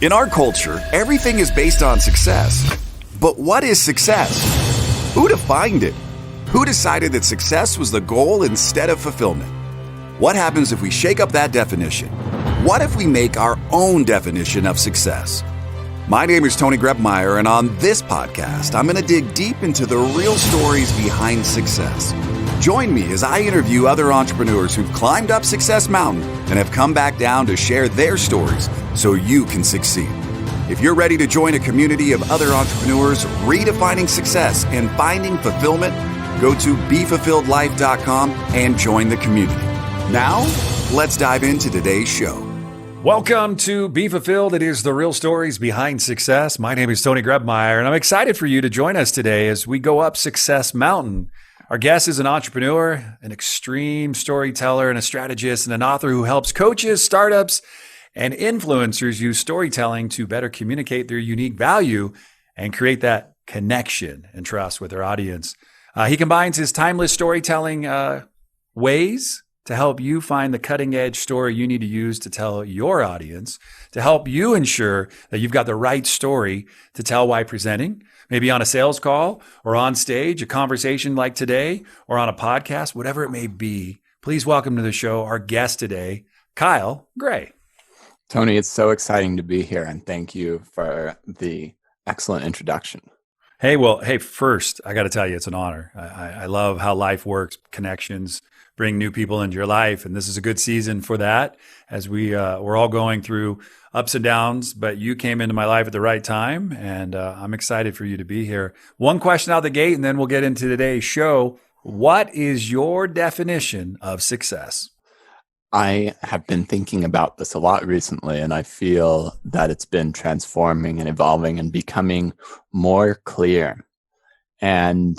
In our culture, everything is based on success. But what is success? Who defined it? Who decided that success was the goal instead of fulfillment? What happens if we shake up that definition? What if we make our own definition of success? My name is Tony Grebmeyer, and on this podcast, I'm going to dig deep into the real stories behind success. Join me as I interview other entrepreneurs who've climbed up Success Mountain and have come back down to share their stories so you can succeed. If you're ready to join a community of other entrepreneurs redefining success and finding fulfillment, go to BeFulfilledLife.com and join the community. Now, let's dive into today's show. Welcome to Be Fulfilled. It is the real stories behind success. My name is Tony Grebmeyer, and I'm excited for you to join us today as we go up Success Mountain. Our guest is an entrepreneur, an extreme storyteller, and a strategist, and an author who helps coaches, startups, and influencers use storytelling to better communicate their unique value and create that connection and trust with their audience. He combines his timeless storytelling ways to help you find the cutting edge story you need to use to tell your audience, to help you ensure that you've got the right story to tell while presenting, maybe on a sales call or on stage, a conversation like today, or on a podcast, whatever it may be. Please welcome to the show our guest today, Kyle Gray. Tony, it's so exciting to be here, and thank you for the excellent introduction. Hey, first, I got to tell you, it's an honor. I love how life works, connections, bring new people into your life. And this is a good season for that as we're all going through ups and downs, but you came into my life at the right time, and I'm excited for you to be here. One question out the gate, and then we'll get into today's show. What is your definition of success? I have been thinking about this a lot recently, and I feel that it's been transforming and evolving and becoming more clear. And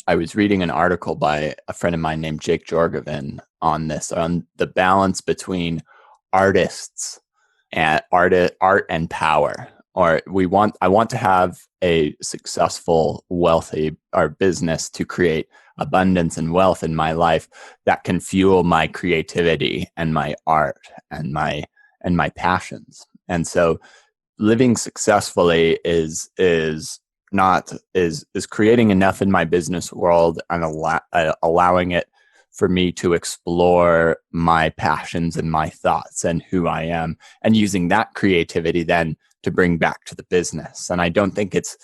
I was reading an article by a friend of mine named Jake Jorgovin on this, on the balance between artists and art and power. Or I want to have a successful, wealthy business to create abundance and wealth in my life that can fuel my creativity and my art and my passions. And so living successfully is creating enough in my business world and allowing it for me to explore my passions and my thoughts and who I am, and using that creativity then to bring back to the business. And I don't think it's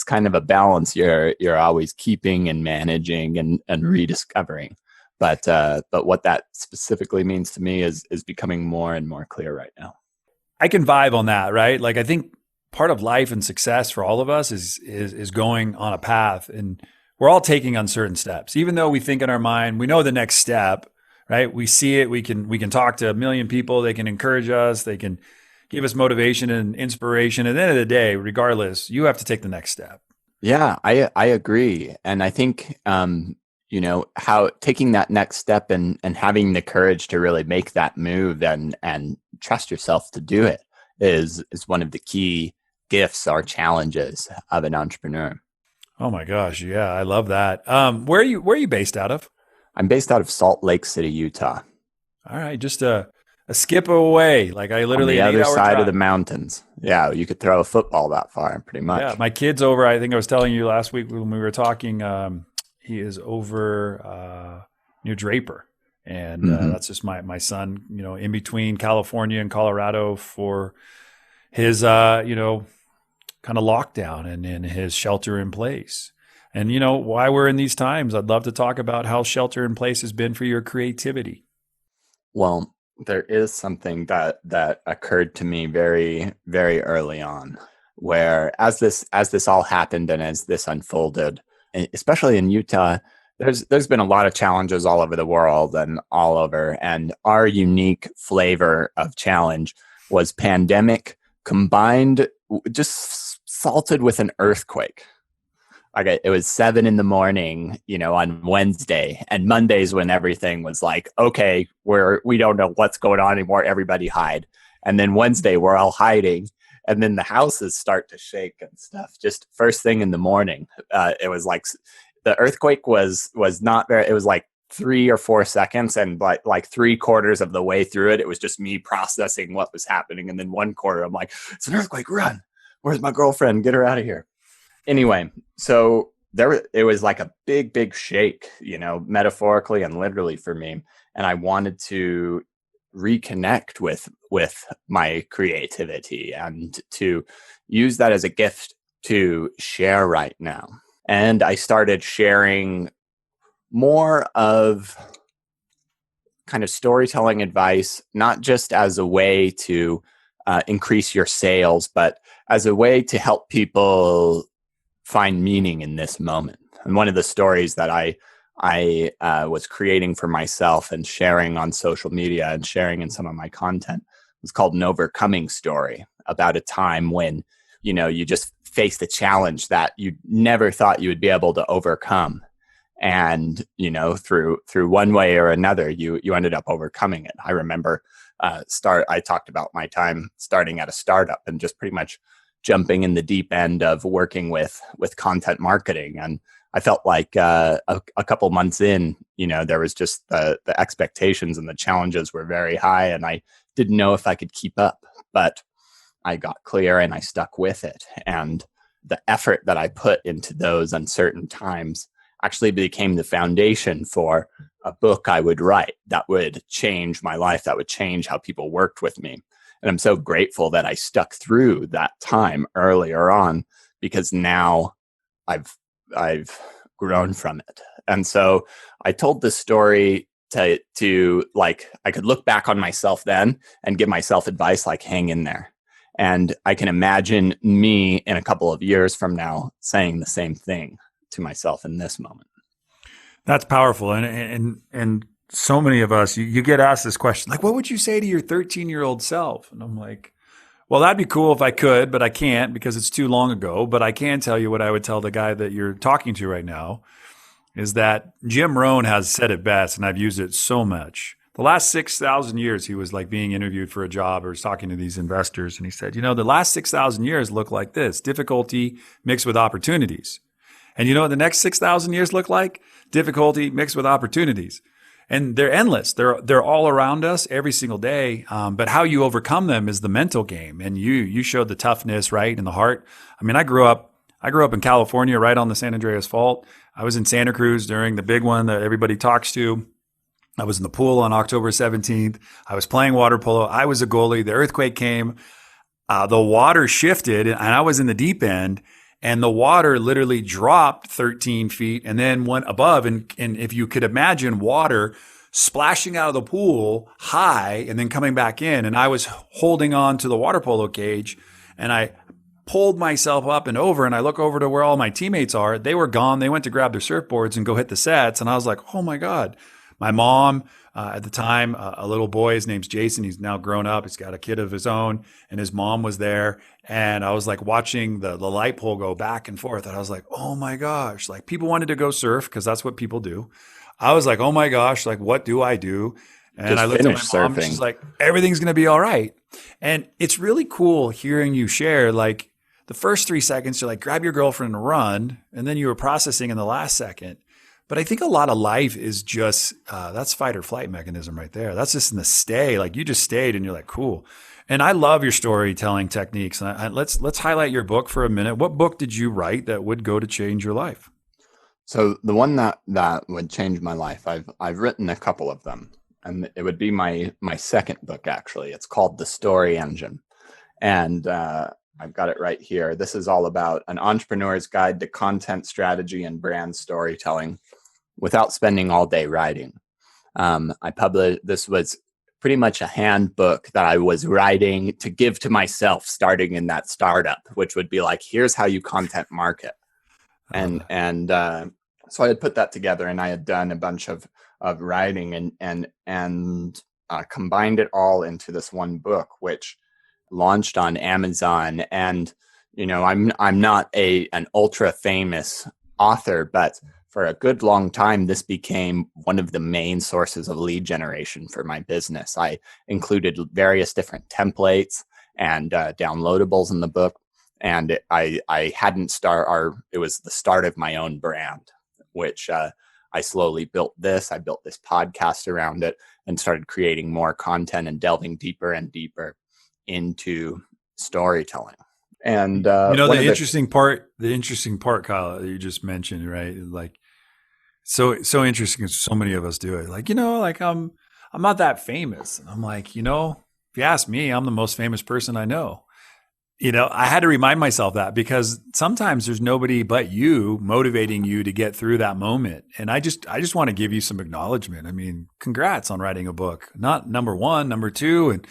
kind of a balance you're always keeping and managing and rediscovering. But what that specifically means to me is becoming more and more clear right now. I can vibe on that, right? Like, I think part of life and success for all of us is going on a path, and we're all taking uncertain steps. Even though we think in our mind, we know the next step, right? We see it. We can talk to a million people. They can encourage us. They can give us motivation and inspiration. At the end of the day, regardless, you have to take the next step. Yeah, I agree. And I think, how taking that next step and having the courage to really make that move and trust yourself to do it is one of the key gifts or challenges of an entrepreneur. Oh my gosh. Yeah, I love that. Where are you based out of? I'm based out of Salt Lake City, Utah. All right. Just a skip away. Like, I literally on the other side of the mountains. Yeah, you could throw a football that far, pretty much. Yeah, my kid's over. I think I was telling you last week when we were talking. He is over near Draper, and that's just my son. In between California and Colorado for his kind of lockdown and in his shelter in place. And why we're in these times, I'd love to talk about how shelter in place has been for your creativity. Well, there is something that occurred to me very, very early on, where as this all happened and as this unfolded, especially in Utah, there's been a lot of challenges all over the world and all over, and our unique flavor of challenge was pandemic combined, just salted with an earthquake. Okay, it was 7 a.m, on Wednesday, and Monday's when everything was like, okay, we don't know what's going on anymore. Everybody hide. And then Wednesday, we're all hiding, and then the houses start to shake and stuff. Just first thing in the morning, it was like the earthquake was not very. It was like 3 or 4 seconds, and like 3/4 of the way through it, it was just me processing what was happening, and then 1/4, I'm like, it's an earthquake, run! Where's my girlfriend? Get her out of here. Anyway, so it was like a big shake, metaphorically and literally for me, and I wanted to reconnect with my creativity and to use that as a gift to share right now. And I started sharing more of kind of storytelling advice, not just as a way to increase your sales, but as a way to help people find meaning in this moment. And one of the stories that I was creating for myself and sharing on social media and sharing in some of my content was called An Overcoming Story, about a time when, you just faced a challenge that you never thought you would be able to overcome. And, through one way or another, you ended up overcoming it. I remember I talked about my time starting at a startup and just pretty much jumping in the deep end of working with content marketing. And I felt like a couple months in, there was just the expectations and the challenges were very high, and I didn't know if I could keep up. But I got clear and I stuck with it. And the effort that I put into those uncertain times actually became the foundation for a book I would write that would change my life, that would change how people worked with me. And I'm so grateful that I stuck through that time earlier on, because now I've grown from it. And so I told this story to like, I could look back on myself then and give myself advice like, hang in there. And I can imagine me in a couple of years from now saying the same thing to myself in this moment. That's powerful. And so many of us, you get asked this question, like, what would you say to your 13-year-old self? And I'm like, well, that'd be cool if I could, but I can't because it's too long ago. But I can tell you what I would tell the guy that you're talking to right now is that Jim Rohn has said it best, and I've used it so much. The last 6,000 years, he was like being interviewed for a job or was talking to these investors. And he said, the last 6,000 years look like this: difficulty mixed with opportunities. And you know what the next 6,000 years look like? Difficulty mixed with opportunities. And they're endless. They're all around us every single day. But how you overcome them is the mental game. And you showed the toughness, right, and the heart. I mean, I grew up in California, right on the San Andreas Fault. I was in Santa Cruz during the big one that everybody talks to. I was in the pool on October 17th. I was playing water polo. I was a goalie. The earthquake came. The water shifted, and I was in the deep end. And the water literally dropped 13 feet and then went above. And if you could imagine water splashing out of the pool high and then coming back in. And I was holding on to the water polo cage, and I pulled myself up and over, and I look over to where all my teammates are. They were gone. They went to grab their surfboards and go hit the sets. And I was like, oh my God. My mom, at the time, a little boy, his name's Jason. He's now grown up. He's got a kid of his own, and his mom was there. And I was like watching the light pole go back and forth. And I was like, oh my gosh, like people wanted to go surf because that's what people do. I was like, oh my gosh, like what do I do? And just I looked at my mom, and she's like, everything's going to be all right. And it's really cool hearing you share, like the first 3 seconds, you're like, grab your girlfriend and run. And then you were processing in the last second. But I think a lot of life is just, that's fight or flight mechanism right there. That's just in the stay. Like you just stayed and you're like, cool. And I love your storytelling techniques. And let's highlight your book for a minute. What book did you write that would go to change your life? So the one that would change my life, I've written a couple of them, and it would be my second book, actually. It's called The Story Engine. And I've got it right here. This is all about an entrepreneur's guide to content strategy and brand storytelling without spending all day writing. I published, this was pretty much a handbook that I was writing to give to myself starting in that startup, which would be like, here's how you content market. And so I had put that together, and I had done a bunch of writing and combined it all into this one book, which launched on Amazon. And, I'm not an ultra famous author, but for a good long time, this became one of the main sources of lead generation for my business. I included various different templates and downloadables in the book. And it was the start of my own brand, which I I slowly built this. I built this podcast around it and started creating more content and delving deeper and deeper into storytelling. And The interesting part, Kyle, that you just mentioned, right? Like, so interesting. 'Cause so many of us do it. Like, like I'm not that famous. And I'm like, if you ask me, I'm the most famous person I know. I had to remind myself that because sometimes there's nobody but you motivating you to get through that moment. And I just want to give you some acknowledgement. I mean, congrats on writing a book, not number one, number two, and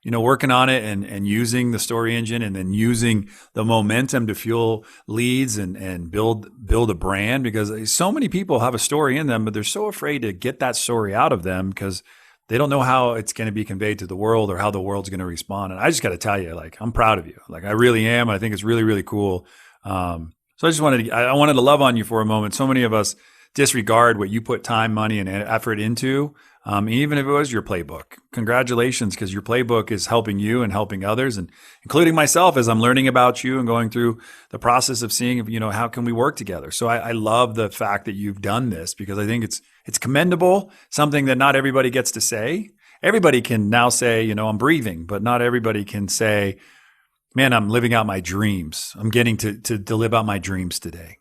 working on it and using the story engine and then using the momentum to fuel leads and build a brand, because so many people have a story in them, but they're so afraid to get that story out of them because they don't know how it's going to be conveyed to the world or how the world's going to respond. And I just got to tell you, like, I'm proud of you. Like, I really am. I think it's really, really cool. So I wanted to love on you for a moment. So many of us disregard what you put time, money, and effort into, even if it was your playbook. Congratulations, because your playbook is helping you and helping others, and including myself as I'm learning about you and going through the process of seeing, how can we work together. So I love the fact that you've done this, because I think it's commendable, something that not everybody gets to say. Everybody can now say, I'm breathing, but not everybody can say, man, I'm living out my dreams. I'm getting to live out my dreams today.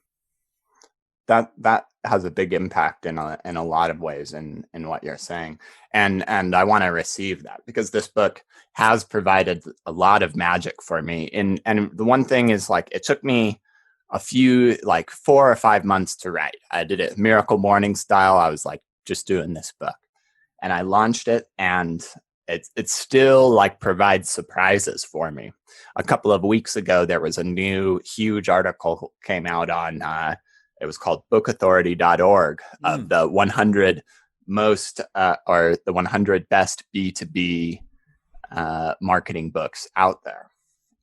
That has a big impact in a lot of ways in what you're saying. And I want to receive that, because this book has provided a lot of magic for me. And the one thing is, like, it took me a few, like 4 or 5 months to write. I did it Miracle Morning style. I was like, just doing this book, and I launched it, and it still like provides surprises for me. A couple of weeks ago, there was a new huge article came out on, it was called bookauthority.org, of the 100 most or the 100 best B2B marketing books out there.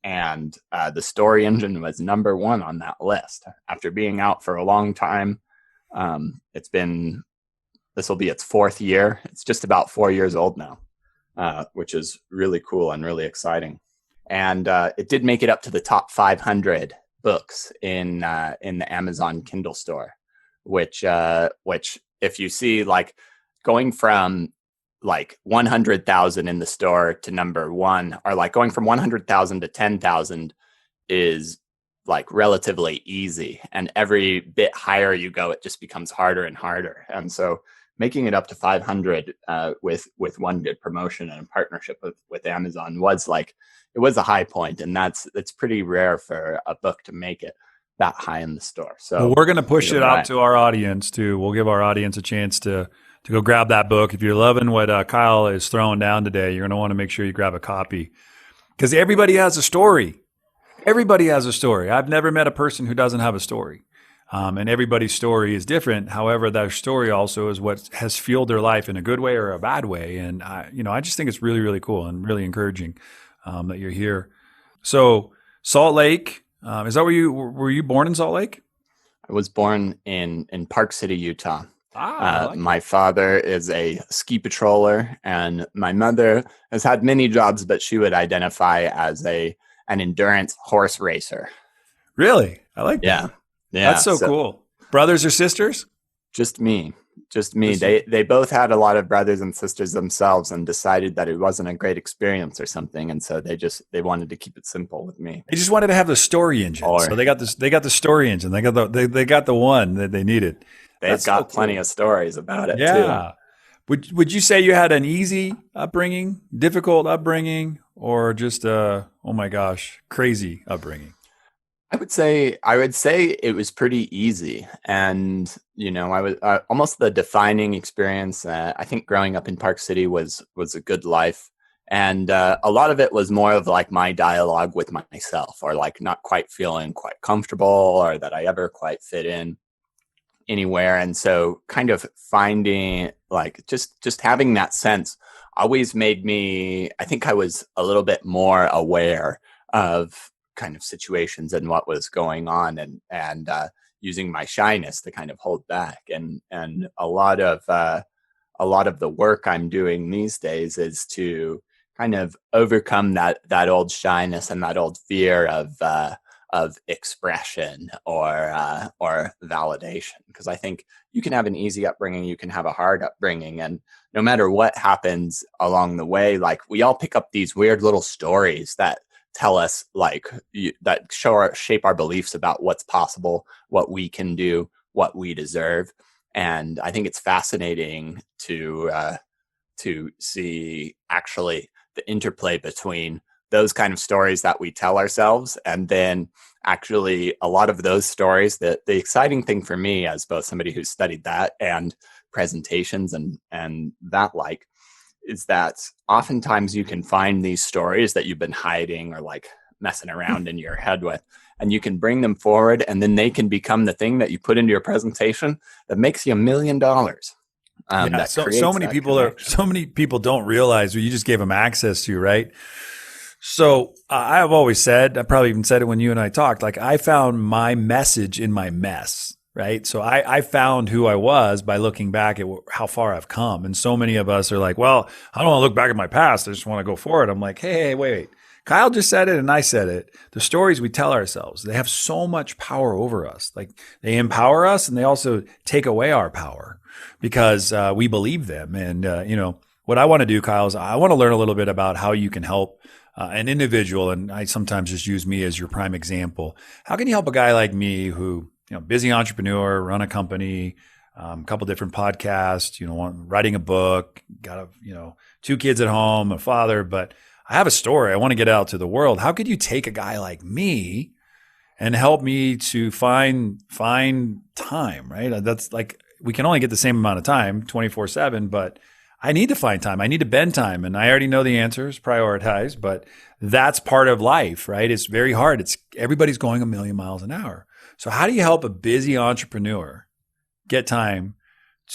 And the story engine was number one on that list after being out for a long time. This will be its 4th year. It's just about 4 years old now, which is really cool and really exciting. And it did make it up to the top 500 books in the Amazon Kindle store, which if you see, like, going from like 100,000 in the store to number one, or like going from 100,000 to 10,000 is like relatively easy. And every bit higher you go, it just becomes harder and harder. And so making it up to 500 with one good promotion and a partnership with Amazon was like, it was a high point, and it's pretty rare for a book to make it that high in the store. So we're going to push it out to our audience too. We'll give our audience a chance to go grab that book. If you're loving what Kyle is throwing down today, you're going to want to make sure you grab a copy, because everybody has a story. Everybody has a story. I've never met a person who doesn't have a story. And everybody's story is different. However, their story also is what has fueled their life in a good way or a bad way. And I just think it's really, really cool and really encouraging that you're here. So Salt Lake, is that were you born in Salt Lake? I was born in Park City, Utah. My that. father is a ski patroller, and my mother has had many jobs, but she would identify as an endurance horse racer. Really? I like that. Yeah. That's so cool. Brothers or sisters? Just me. They both had a lot of brothers and sisters themselves, and decided that it wasn't a great experience or something, and so they wanted to keep it simple with me. They just wanted to have the story engine. So they got the story engine. They got the one that they needed. They've got plenty of stories about it too. Would you say you had an easy upbringing, difficult upbringing, or just oh my gosh, crazy upbringing? I would say it was pretty easy, and I was almost the defining experience. I think growing up in Park City was a good life, and a lot of it was more of like my dialogue with myself, or like not quite feeling quite comfortable, or that I ever quite fit in anywhere. And so kind of finding, like, just having that sense always made me, I think I was a little bit more aware of kind of situations and what was going on, and using my shyness to kind of hold back. And a lot of the work I'm doing these days is to kind of overcome that old shyness and that old fear of of expression or validation. Because I think you can have an easy upbringing, you can have a hard upbringing, and no matter what happens along the way, like we all pick up these weird little stories that tell us that shape our beliefs about what's possible, what we can do, what we deserve. And I think it's fascinating to see actually the interplay between those kind of stories that we tell ourselves, and then actually a lot of those stories. The exciting thing for me, as both somebody who's studied that and presentations and that, like, is that oftentimes you can find these stories that you've been hiding or like messing around in your head with, and you can bring them forward, and then they can become the thing that you put into your presentation that makes you $1 million. So many people don't realize what you just gave them access to, right? So I've always said, I probably even said it when you and I talked, like I found my message in my mess. Right. So I found who I was by looking back at how far I've come. And so many of us are like, well, I don't want to look back at my past. I just want to go forward. I'm like, hey, wait. Kyle just said it and I said it. The stories we tell ourselves, they have so much power over us. Like they empower us and they also take away our power because we believe them. And, what I want to do, Kyle, is I want to learn a little bit about how you can help an individual. And I sometimes just use me as your prime example. How can you help a guy like me who, busy entrepreneur, run a company, a couple different podcasts, writing a book, got 2 kids at home, a father, but I have a story. I want to get out to the world. How could you take a guy like me and help me to find time, right? That's like, we can only get the same amount of time 24/7, but I need to find time. I need to bend time. And I already know the answers, prioritize, but that's part of life, right? It's very hard. Everybody's going 1,000,000 miles an hour. So how do you help a busy entrepreneur get time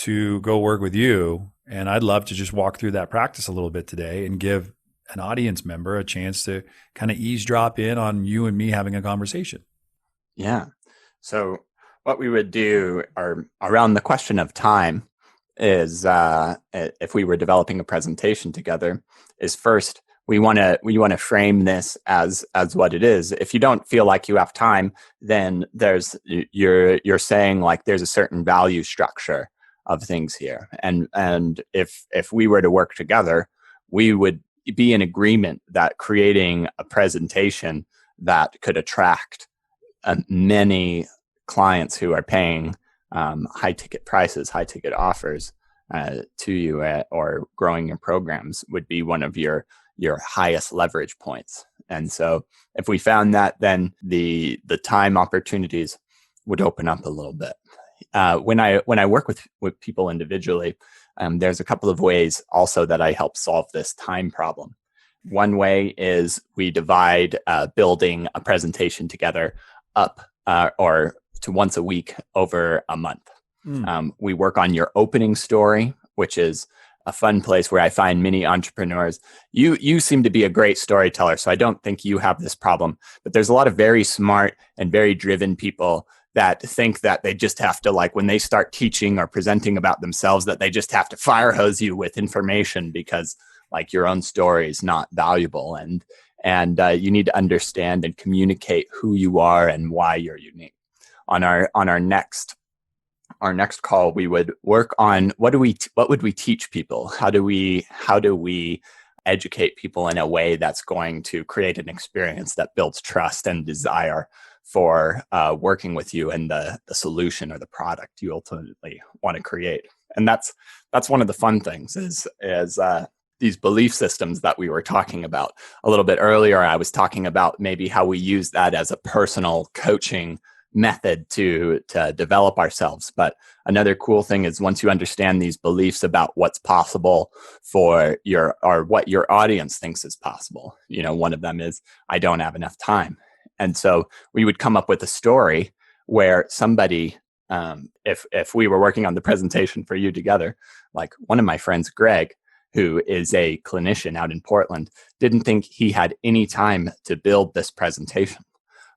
to go work with you? And I'd love to just walk through that practice a little bit today and give an audience member a chance to kind of eavesdrop in on you and me having a conversation. Yeah. So what we would do around the question of time is if we were developing a presentation together, is first we want to frame this as what it is. If you don't feel like you have time, then you're saying like there's a certain value structure of things here, and if we were to work together, we would be in agreement that creating a presentation that could attract many clients who are paying high ticket prices, high ticket offers to you or growing your programs would be one of your highest leverage points. And so if we found that, then the time opportunities would open up a little bit. When I work with people individually, there's a couple of ways also that I help solve this time problem. One way is we divide building a presentation together up or to once a week over a month. We work on your opening story, which is a fun place where I find many entrepreneurs. You seem to be a great storyteller, so I don't think you have this problem. But there's a lot of very smart and very driven people that think that they just have to, like, when they start teaching or presenting about themselves, that they just have to fire hose you with information because, like, your own story is not valuable, and you need to understand and communicate who you are and why you're unique. On our next call, we would work on what would we teach people? How do we educate people in a way that's going to create an experience that builds trust and desire for working with you and the solution or the product you ultimately want to create? And that's one of the fun things is these belief systems that we were talking about a little bit earlier. I was talking about maybe how we use that as a personal coaching method to develop ourselves. But another cool thing is once you understand these beliefs about what's possible for what your audience thinks is possible, one of them is, I don't have enough time. And so we would come up with a story where somebody, if we were working on the presentation for you together, like one of my friends, Greg, who is a clinician out in Portland, didn't think he had any time to build this presentation.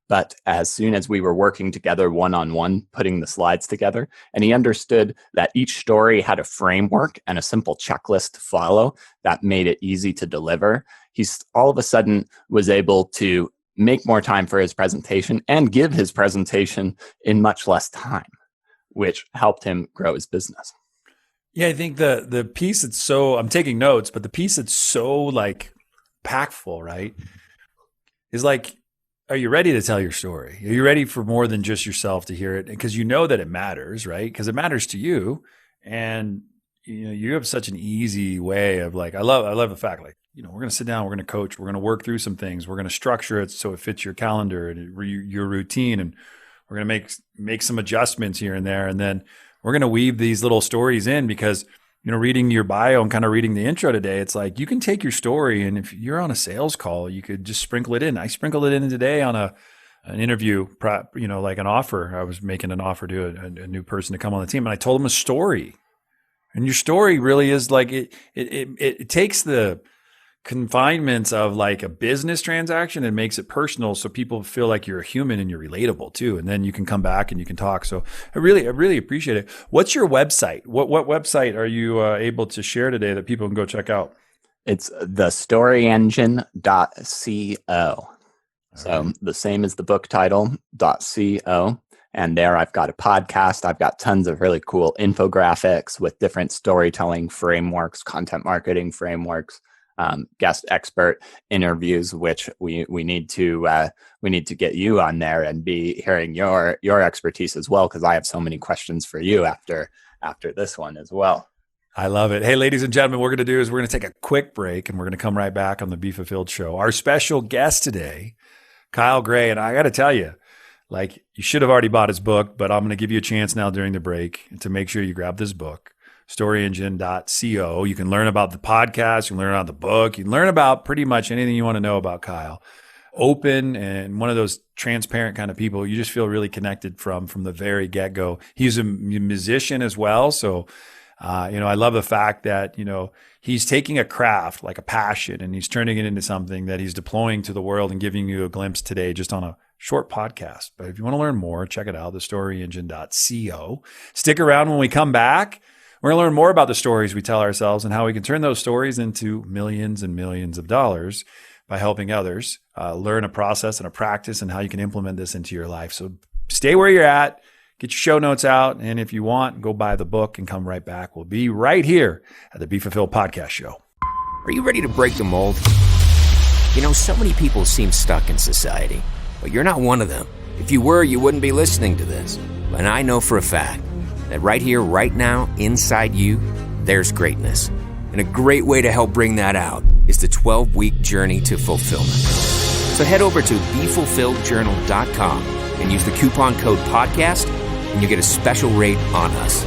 But as soon as we were working together one-on-one, putting the slides together, and he understood that each story had a framework and a simple checklist to follow that made it easy to deliver, he all of a sudden was able to make more time for his presentation and give his presentation in much less time, which helped him grow his business. Yeah, I think the piece that's I'm taking notes, but the piece that's so like impactful, right, is like, are you ready to tell your story? Are you ready for more than just yourself to hear it? Because you know that it matters, right? Because it matters to you. And you have such an easy way of like, I love the fact, like, we're going to sit down, we're going to coach, we're going to work through some things, we're going to structure it so it fits your calendar and your routine, and we're going to make some adjustments here and there, and then we're going to weave these little stories in. Because reading your bio and kind of reading the intro today, it's like you can take your story, and if you're on a sales call, you could just sprinkle it in. I sprinkled it in today on an interview, like an offer. I was making an offer to a new person to come on the team, and I told them a story. And your story really is like it takes the confinements of like a business transaction and makes it personal, so people feel like you're a human and you're relatable too. And then you can come back and you can talk. So I really appreciate it. What's your website? What website are you able to share today that people can go check out? It's thestoryengine.co. So right. The same as the book title, .co. And there I've got a podcast. I've got tons of really cool infographics with different storytelling frameworks, content marketing frameworks, guest expert interviews, which we need to get you on there and be hearing your expertise as well, because I have so many questions for you after this one as well. I love it. Hey, ladies and gentlemen, what we're going to do is we're going to take a quick break, and we're going to come right back on the Be Fulfilled Show. Our special guest today, Kyle Gray, and I got to tell you, like, you should have already bought his book, but I'm going to give you a chance now during the break to make sure you grab this book. storyengine.co. You can learn about the podcast, you can learn about the book, you can learn about pretty much anything you want to know about Kyle. Open and one of those transparent kind of people. You just feel really connected from the very get-go. He's a musician as well. So, I love the fact that, he's taking a craft, like a passion, and he's turning it into something that he's deploying to the world and giving you a glimpse today just on a short podcast. But if you want to learn more, check it out, thestoryengine.co. Stick around when we come back. We're going to learn more about the stories we tell ourselves and how we can turn those stories into millions and millions of dollars by helping others learn a process and a practice and how you can implement this into your life. So stay where you're at, get your show notes out, and if you want, go buy the book and come right back. We'll be right here at the Be Fulfilled Podcast Show. Are you ready to break the mold? So many people seem stuck in society, but you're not one of them. If you were, you wouldn't be listening to this. And I know for a fact that right here, right now, inside you, there's greatness. And a great way to help bring that out is the 12-week journey to fulfillment. So head over to BeFulfilledJournal.com and use the coupon code podcast, and you get a special rate on us.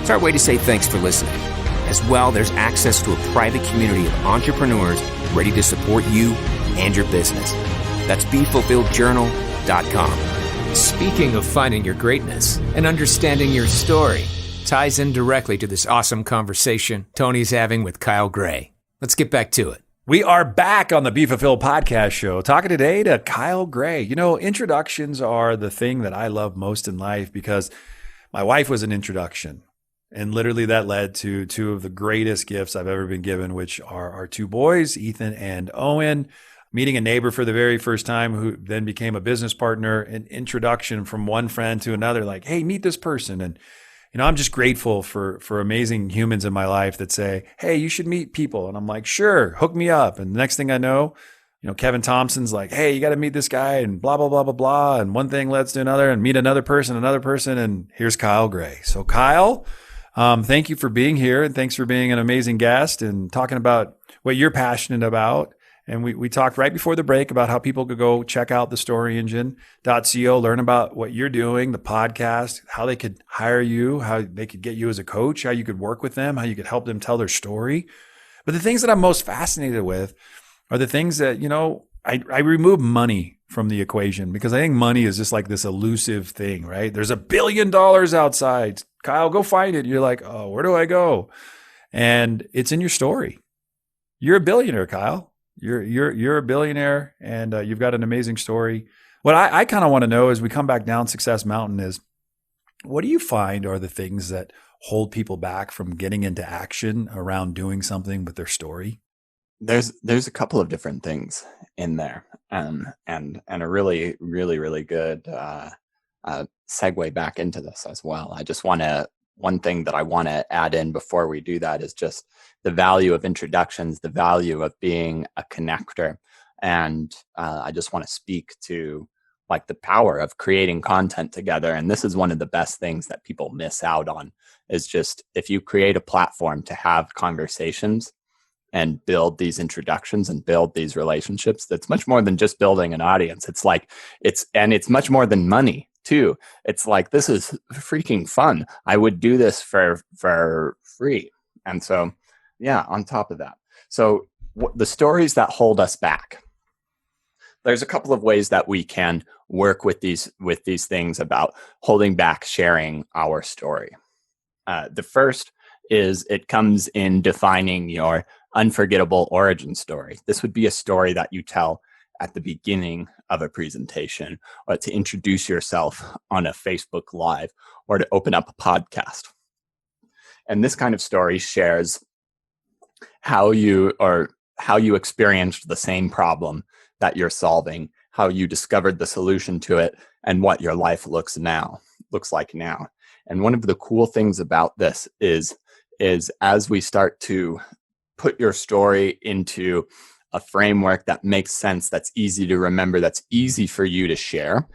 It's our way to say thanks for listening. As well, there's access to a private community of entrepreneurs ready to support you and your business. That's BeFulfilledJournal.com. Speaking of finding your greatness and understanding your story, ties in directly to this awesome conversation Tony's having with Kyle Gray. Let's get back to it. We are back on the Be Fulfilled Podcast Show, talking today to Kyle Gray. Introductions are the thing that I love most in life because my wife was an introduction. And literally that led to two of the greatest gifts I've ever been given, which are our two boys, Ethan and Owen. Meeting a neighbor for the very first time who then became a business partner, an introduction from one friend to another, like, hey, meet this person. And, I'm just grateful for amazing humans in my life that say, hey, you should meet people. And I'm like, sure, hook me up. And the next thing I know, Kevin Thompson's like, hey, you got to meet this guy and blah, blah, blah, blah, blah. And one thing leads to another and meet another person. And here's Kyle Gray. So Kyle, thank you for being here. And thanks for being an amazing guest and talking about what you're passionate about. And we talked right before the break about how people could go check out the storyengine.co, learn about what you're doing, the podcast, how they could hire you, how they could get you as a coach, how you could work with them, how you could help them tell their story. But the things that I'm most fascinated with are the things that, I remove money from the equation because I think money is just like this elusive thing, right? There's $1 billion outside. Kyle, go find it. You're like, oh, where do I go? And it's in your story. You're a billionaire, Kyle. You're a billionaire, and you've got an amazing story. What I kind of want to know as we come back down Success Mountain is, what do you find are the things that hold people back from getting into action around doing something with their story? There's a couple of different things in there, and a really really good segue back into this as well. One thing that I want to add in before we do that is just the value of introductions, the value of being a connector. And I just want to speak to like the power of creating content together. And this is one of the best things that people miss out on, is just if you create a platform to have conversations and build these introductions and build these relationships, that's much more than just building an audience. It's much more than money too. It's like, this is freaking fun. I would do this for free. And so, yeah, on top of that. So the stories that hold us back, there's a couple of ways that we can work with these things about holding back sharing our story. The first is it comes in defining your unforgettable origin story. This would be a story that you tell at the beginning of a presentation, or to introduce yourself on a Facebook Live, or to open up a podcast. And this kind of story shares how you experienced the same problem that you're solving, how you discovered the solution to it, and what your life looks like now. And one of the cool things about this is as we start to put your story into a framework that makes sense, that's easy to remember, that's easy for you to share,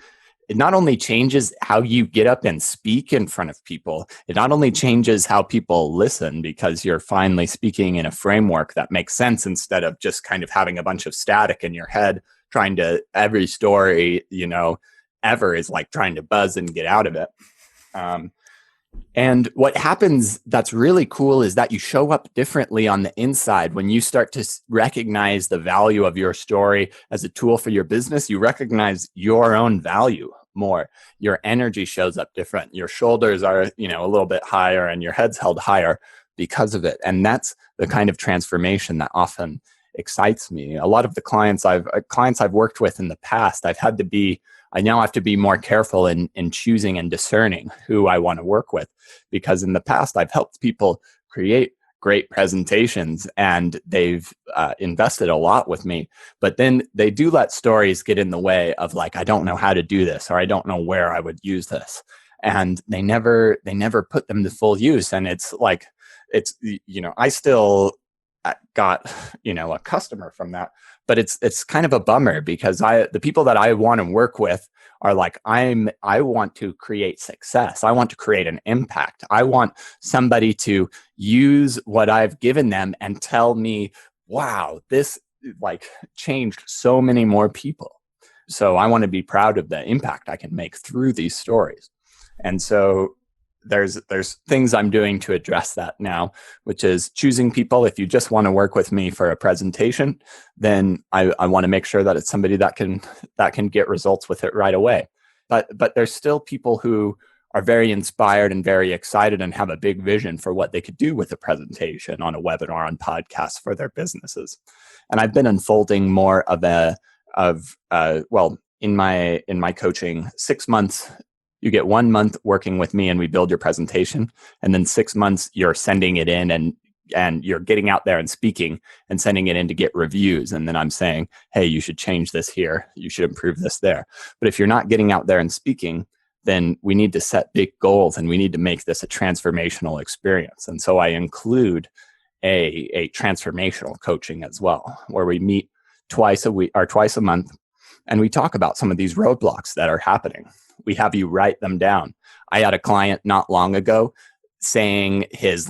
it not only changes how you get up and speak in front of people, it not only changes how people listen, because you're finally speaking in a framework that makes sense instead of just kind of having a bunch of static in your head, every story, ever is like trying to buzz and get out of it. And what happens that's really cool is that you show up differently on the inside. When you start to recognize the value of your story as a tool for your business, you recognize your own value more. Your energy shows up different. Your shoulders are, a little bit higher, and your head's held higher because of it. And that's the kind of transformation that often excites me. A lot of the clients I've worked with in the past, I now have to be more careful in choosing and discerning who I want to work with, because in the past I've helped people create great presentations and they've invested a lot with me, but then they do let stories get in the way of like, I don't know how to do this, or I don't know where I would use this. And they never put them to full use. And it's like, I still got, a customer from that, but it's kind of a bummer, because the people that I want to work with are like, I want to create success. I want to create an impact. I want somebody to use what I've given them and tell me, wow, this like changed so many more people. So I want to be proud of the impact I can make through these stories. And so there's things I'm doing to address that now, which is choosing people. If you just want to work with me for a presentation, then I want to make sure that it's somebody that can get results with it right away. But there's still people who are very inspired and very excited and have a big vision for what they could do with a presentation on a webinar, on podcasts for their businesses. And I've been unfolding more in my coaching, 6 months. You get 1 month working with me and we build your presentation. And then 6 months you're sending it in and you're getting out there and speaking and sending it in to get reviews. And then I'm saying, hey, you should change this here. You should improve this there. But if you're not getting out there and speaking, then we need to set big goals and we need to make this a transformational experience. And so I include a transformational coaching as well, where we meet twice a month and we talk about some of these roadblocks that are happening. We have you write them down. I had a client not long ago saying his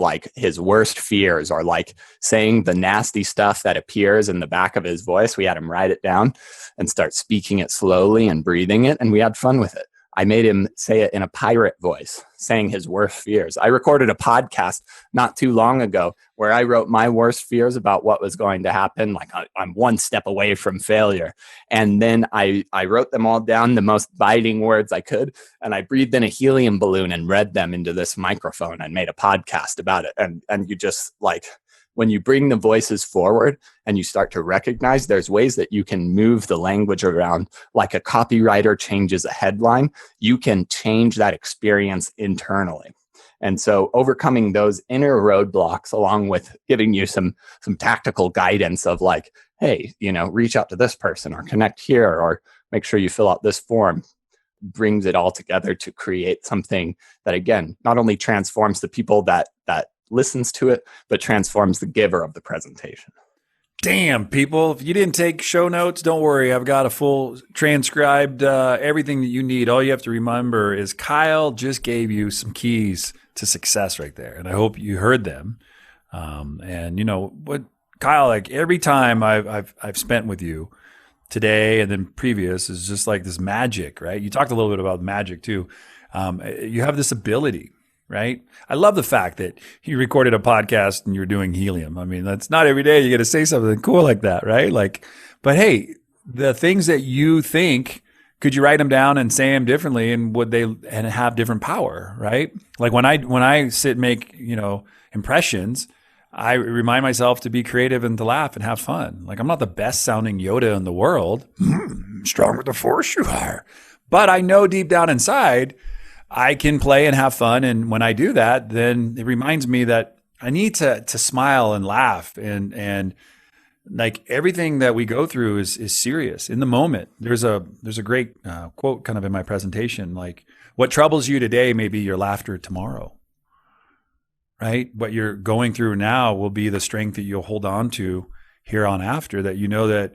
worst fears, or like saying the nasty stuff that appears in the back of his voice. We had him write it down and start speaking it slowly and breathing it. And we had fun with it. I made him say it in a pirate voice, saying his worst fears. I recorded a podcast not too long ago where I wrote my worst fears about what was going to happen. Like I'm one step away from failure. And then I wrote them all down, the most biting words I could. And I breathed in a helium balloon and read them into this microphone and made a podcast about it. And you just like, when you bring the voices forward and you start to recognize there's ways that you can move the language around, like a copywriter changes a headline, you can change that experience internally. And so overcoming those inner roadblocks, along with giving you some tactical guidance of like, hey, reach out to this person or connect here or make sure you fill out this form, brings it all together to create something that, again, not only transforms the people that listens to it, but transforms the giver of the presentation. Damn, people, if you didn't take show notes, don't worry. I've got a full transcribed, everything that you need. All you have to remember is Kyle just gave you some keys to success right there. And I hope you heard them. And you know what, Kyle, like every time I've spent with you today and then previous is just like this magic, right? You talked a little bit about magic too. You have this ability, right? I love the fact that you recorded a podcast and you're doing helium. I mean, that's not every day you get to say something cool like that, right? Like, but hey, the things that you think, could you write them down and say them differently, and would they and have different power, right? Like when I sit and make, impressions, I remind myself to be creative and to laugh and have fun. Like I'm not the best sounding Yoda in the world. Strong with the force you are. But I know deep down inside, I can play and have fun. And when I do that, then it reminds me that I need to smile and laugh. And like everything that we go through is serious in the moment. There's a great quote kind of in my presentation, like what troubles you today may be your laughter tomorrow. Right? What you're going through now will be the strength that you'll hold on to here on after, that you know that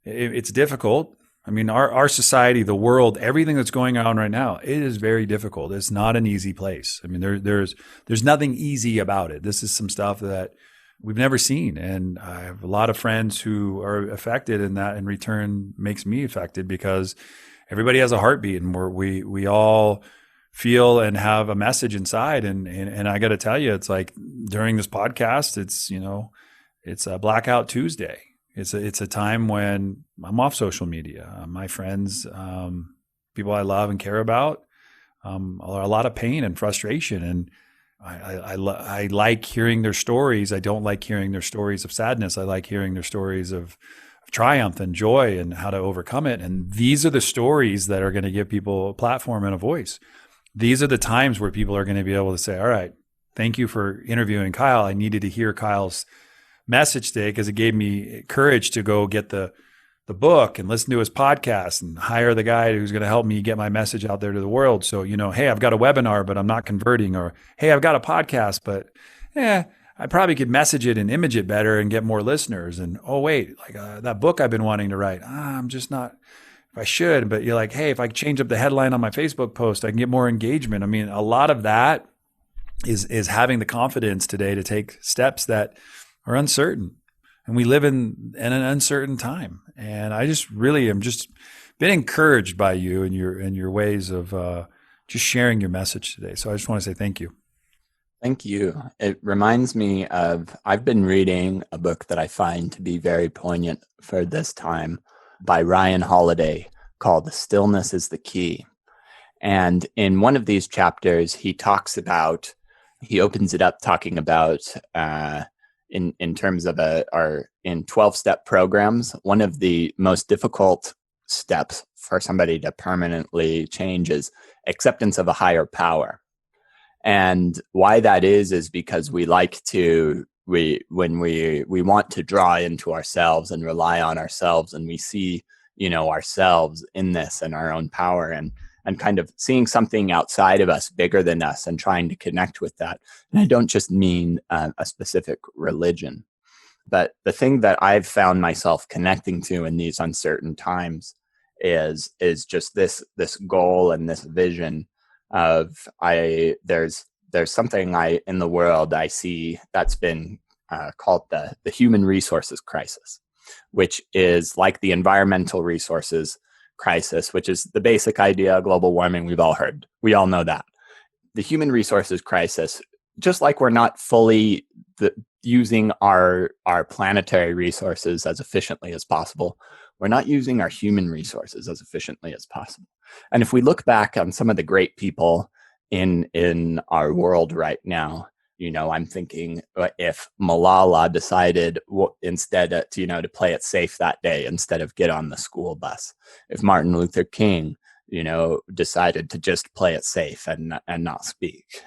it's difficult. I mean, our society, the world, everything that's going on right now, it is very difficult. It's not an easy place. I mean, there's nothing easy about it. This is some stuff that we've never seen. And I have a lot of friends who are affected, and that in return makes me affected because everybody has a heartbeat, and we all feel and have a message inside. And I got to tell you, it's like during this podcast, it's a blackout Tuesday. It's a time when I'm off social media. My friends, people I love and care about, are a lot of pain and frustration. And I like hearing their stories. I don't like hearing their stories of sadness. I like hearing their stories of triumph and joy and how to overcome it. And these are the stories that are going to give people a platform and a voice. These are the times where people are going to be able to say, all right, thank you for interviewing Kyle. I needed to hear Kyle's message today because it gave me courage to go get the book and listen to his podcast and hire the guy who's going to help me get my message out there to the world. So, hey, I've got a webinar, but I'm not converting, or, hey, I've got a podcast, but I probably could message it and image it better and get more listeners. And, oh, wait, like that book I've been wanting to write, I'm just not, if I should, but you're like, hey, if I change up the headline on my Facebook post, I can get more engagement. I mean, a lot of that is having the confidence today to take steps that are uncertain. And we live in an uncertain time. And I just really am just been encouraged by you and your ways of just sharing your message today. So I just want to say thank you. Thank you. It reminds me of, I've been reading a book that I find to be very poignant for this time by Ryan Holiday called Stillness is the Key. And in one of these chapters, he opens it up talking about in terms of in 12-step programs, one of the most difficult steps for somebody to permanently change is acceptance of a higher power. And why that is because we like to, when we want to draw into ourselves and rely on ourselves, and we see, ourselves in this and our own power, and kind of seeing something outside of us bigger than us and trying to connect with that. And I don't just mean a specific religion, but the thing that I've found myself connecting to in these uncertain times is just this goal and this vision of there's something in the world I see that's been called the human resources crisis, which is like the environmental resources crisis, which is the basic idea of global warming. We've all heard. We all know that. The human resources crisis, just like we're not fully using our planetary resources as efficiently as possible, we're not using our human resources as efficiently as possible. And if we look back on some of the great people in our world right now, I'm thinking if Malala decided instead to play it safe that day instead of get on the school bus, if Martin Luther King decided to just play it safe and not speak.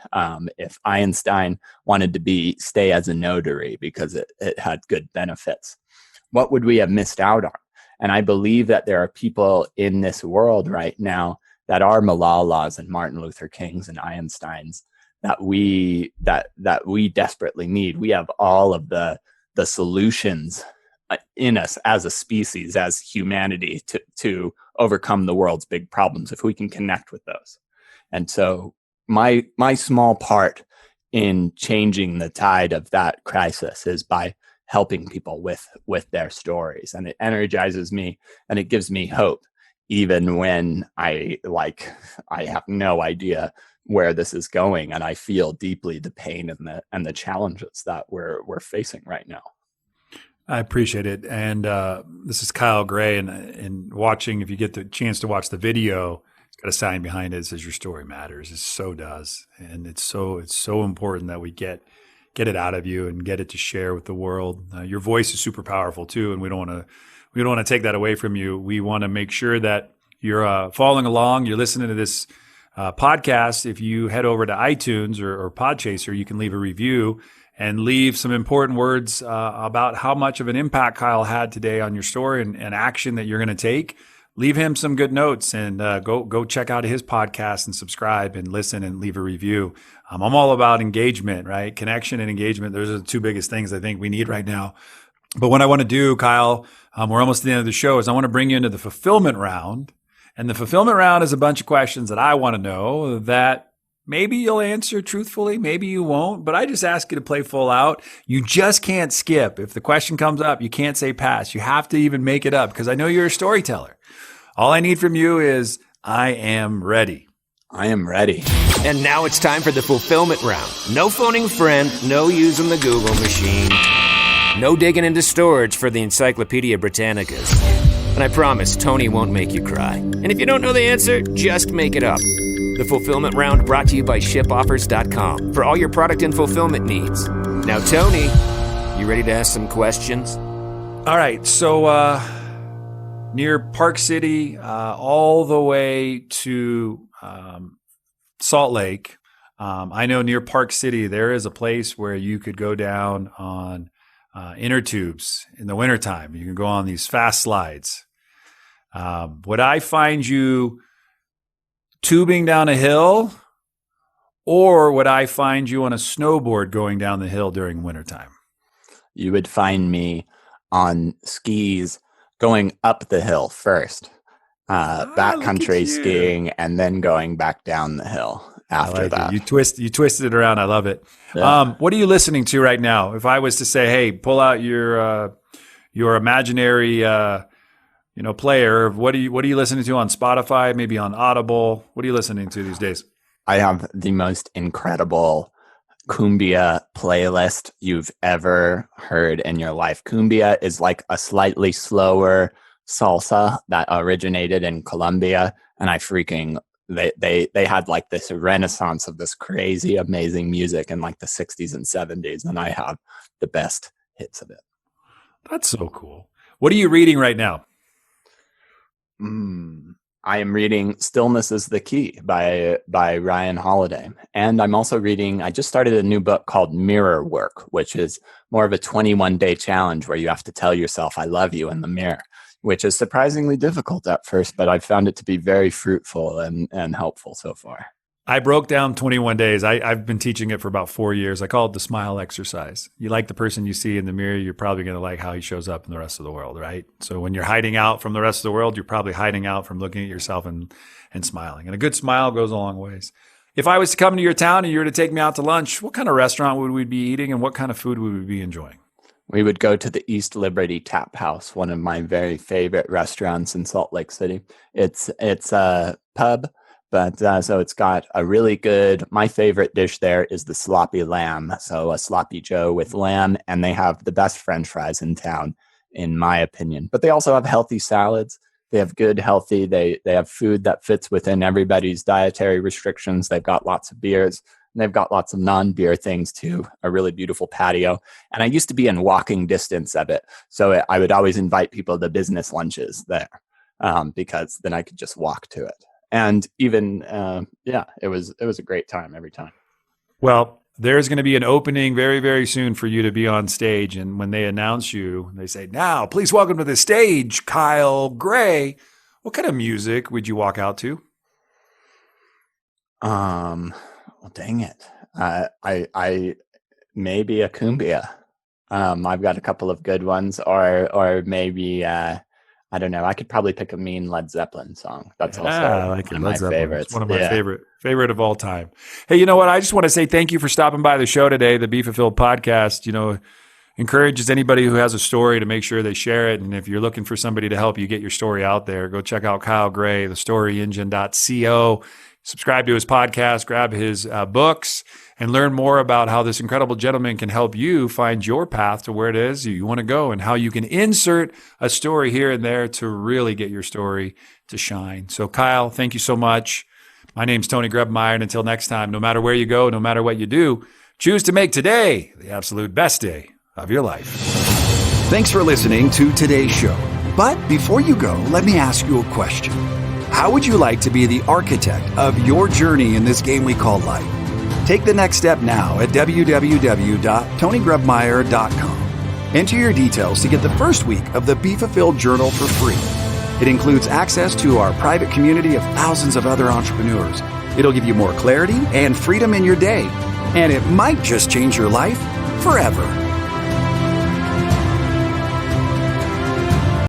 If Einstein wanted to stay as a notary because it had good benefits, what would we have missed out on? And I believe that there are people in this world right now that are Malalas and Martin Luther Kings and Einsteins that we desperately need. We have all of the solutions in us as a species, as humanity, to overcome the world's big problems if we can connect with those. And so my small part in changing the tide of that crisis is by helping people with their stories. And it energizes me and it gives me hope, even when I have no idea where this is going, and I feel deeply the pain and the challenges that we're facing right now. I appreciate it. And this is Kyle Gray, and watching, if you get the chance to watch the video, it's got a sign behind it that says "Your story matters." It so does, and it's so important that we get it out of you and get it to share with the world. Your voice is super powerful too, and we don't want to take that away from you. We want to make sure that you're following along. You're listening to this podcast. If you head over to iTunes or Podchaser, you can leave a review and leave some important words about how much of an impact Kyle had today on your story and action that you're going to take. Leave him some good notes and go check out his podcast and subscribe and listen and leave a review. I'm all about engagement, right? Connection and engagement. Those are the two biggest things I think we need right now. But what I want to do, Kyle, we're almost at the end of the show, is I want to bring you into the fulfillment round. And the fulfillment round is a bunch of questions that I want to know that maybe you'll answer truthfully, maybe you won't, but I just ask you to play full out. You just can't skip. If the question comes up, you can't say pass. You have to even make it up because I know you're a storyteller. All I need from you is, I am ready. I am ready. And now it's time for the fulfillment round. No phoning friend, no using the Google machine, no digging into storage for the Encyclopedia Britannicas. And I promise Tony won't make you cry. And if you don't know the answer, just make it up. The fulfillment round brought to you by shipoffers.com for all your product and fulfillment needs. Now, Tony, you ready to ask some questions? All right. So near Park City, all the way to Salt Lake, I know near Park City, there is a place where you could go down on inner tubes in the wintertime. You can go on these fast slides. Would I find you tubing down a hill, or would I find you on a snowboard going down the hill during wintertime? You would find me on skis going up the hill first, backcountry skiing, and then going back down the hill after that. You twisted it around. I love it. Yeah. What are you listening to right now? If I was to say, hey, pull out your imaginary player, what are you listening to on Spotify, maybe on Audible? What are you listening to these days? I have the most incredible cumbia playlist you've ever heard in your life. Cumbia is like a slightly slower salsa that originated in Colombia, and they had like this renaissance of this crazy, amazing music in like the 60s and 70s, and I have the best hits of it. That's so cool. What are you reading right now? I am reading Stillness is the Key by Ryan Holiday. And I'm also I just started a new book called Mirror Work, which is more of a 21-day challenge where you have to tell yourself, I love you in the mirror, which is surprisingly difficult at first, but I've found it to be very fruitful and helpful so far. I broke down 21 days. I've been teaching it for about 4 years. I call it the smile exercise. You like the person you see in the mirror, you're probably going to like how he shows up in the rest of the world, right? So when you're hiding out from the rest of the world, you're probably hiding out from looking at yourself and smiling. And a good smile goes a long ways. If I was to come to your town and you were to take me out to lunch, what kind of restaurant would we be eating and what kind of food would we be enjoying? We would go to the East Liberty Tap House, one of my very favorite restaurants in Salt Lake City. It's a pub. But so it's got a really good, my favorite dish there is the sloppy lamb. So a sloppy Joe with lamb, and they have the best French fries in town, in my opinion. But they also have healthy salads. They have good, healthy, they have food that fits within everybody's dietary restrictions. They've got lots of beers, and they've got lots of non-beer things too, a really beautiful patio. And I used to be in walking distance of it. So I would always invite people to business lunches there because then I could just walk to it. And even it was a great time every time. Well, there's going to be an opening very, very soon for you to be on stage. And when they announce you, they say, now, please welcome to the stage, Kyle Gray. What kind of music would you walk out to? Well, dang it. I maybe a cumbia. I've got a couple of good ones, or maybe I don't know. I could probably pick a mean Led Zeppelin song. That's also one of my favorites. It's one of my favorite of all time. Hey, you know what? I just want to say thank you for stopping by the show today. The Be Fulfilled podcast, encourages anybody who has a story to make sure they share it. And if you're looking for somebody to help you get your story out there, go check out Kyle Gray, thestoryengine.co. Subscribe to his podcast, grab his books, and learn more about how this incredible gentleman can help you find your path to where it is you want to go and how you can insert a story here and there to really get your story to shine. So, Kyle, thank you so much. My name's Tony Grebmeyer, and until next time, no matter where you go, no matter what you do, choose to make today the absolute best day of your life. Thanks for listening to today's show. But before you go, let me ask you a question. How would you like to be the architect of your journey in this game we call life? Take the next step now at www.tonygrebmeyer.com. Enter your details to get the first week of the Be Fulfilled Journal for free. It includes access to our private community of thousands of other entrepreneurs. It'll give you more clarity and freedom in your day, and it might just change your life forever.